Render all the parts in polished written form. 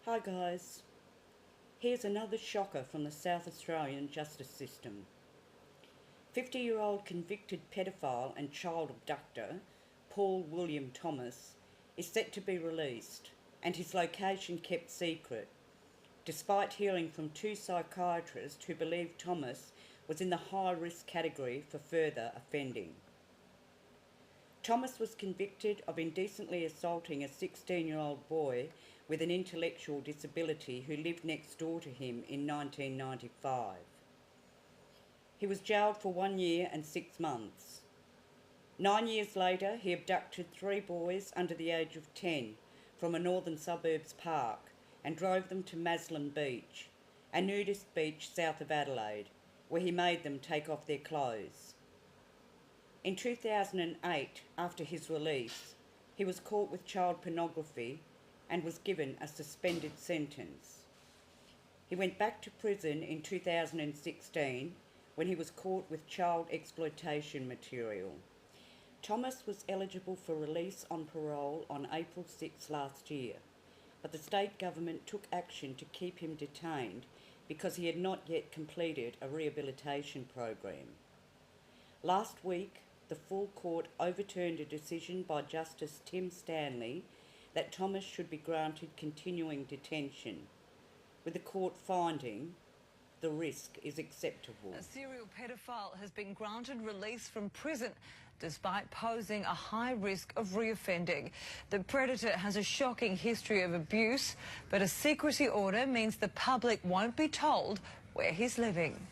Hi guys, here's another shocker from the South Australian justice system. 50-year-old convicted paedophile and child abductor Paul William Thomas is set to be released and his location kept secret, despite hearing from two psychiatrists who believed Thomas was in the high-risk category for further offending. Thomas was convicted of indecently assaulting a 16-year-old boy with an intellectual disability who lived next door to him in 1995. He was jailed for 1 year and 6 months. 9 years later, he abducted 3 boys under the age of 10 from a northern suburbs park and drove them to Maslin Beach, a nudist beach south of Adelaide, where he made them take off their clothes. In 2008, after his release, he was caught with child pornography and was given a suspended sentence. He went back to prison in 2016 when he was caught with child exploitation material. Thomas was eligible for release on parole on April 6 last year, but the state government took action to keep him detained because he had not yet completed a rehabilitation program. Last week, the full court overturned a decision by Justice Tim Stanley that Thomas should be granted continuing detention, with the court finding the risk is acceptable. A serial paedophile has been granted release from prison despite posing a high risk of reoffending. The predator has a shocking history of abuse, but a secrecy order means the public won't be told where he's living.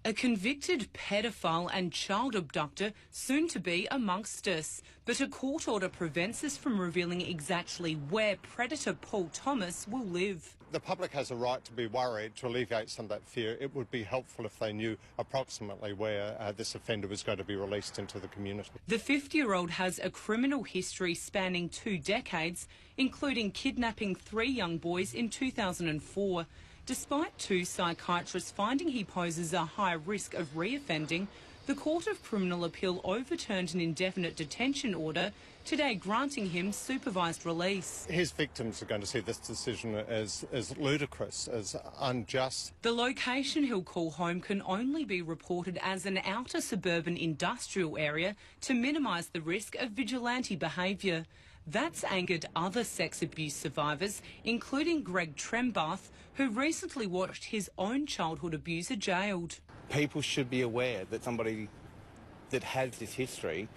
A convicted paedophile and child abductor soon to be amongst us, but a court order prevents us from revealing exactly where predator Paul Thomas will live. The public has a right to be worried. To alleviate some of that fear, it would be helpful if they knew approximately where this offender was going to be released into the community. The 50-year-old has a criminal history spanning 2 decades, including kidnapping 3 young boys in 2004. Despite 2 psychiatrists finding he poses a high risk of reoffending, the Court of Criminal Appeal overturned an indefinite detention order today, granting him supervised release. His victims are going to see this decision as ludicrous, as unjust. The location he'll call home can only be reported as an outer suburban industrial area to minimise the risk of vigilante behaviour. That's angered other sex abuse survivors, including Greg Trembath, who recently watched his own childhood abuser jailed. People should be aware that somebody that has this history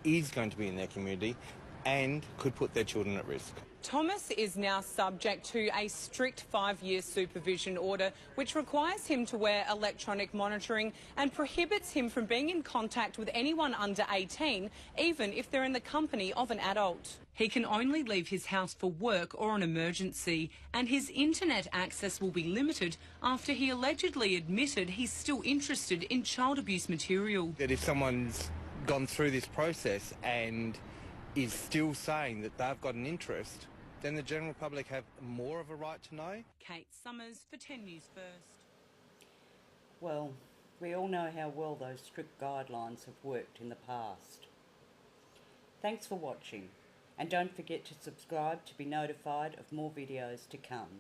is going to be in their community and could put their children at risk. Thomas is now subject to a strict 5-year supervision order which requires him to wear electronic monitoring and prohibits him from being in contact with anyone under 18, even if they're in the company of an adult. He can only leave his house for work or an emergency, and his internet access will be limited after he allegedly admitted he's still interested in child abuse material. That if someone's gone through this process and is still saying that they've got an interest, then the general public have more of a right to know. Kate Summers for 10 News First. Well, we all know how well those strict guidelines have worked in the past. Thanks for watching, and don't forget to subscribe to be notified of more videos to come.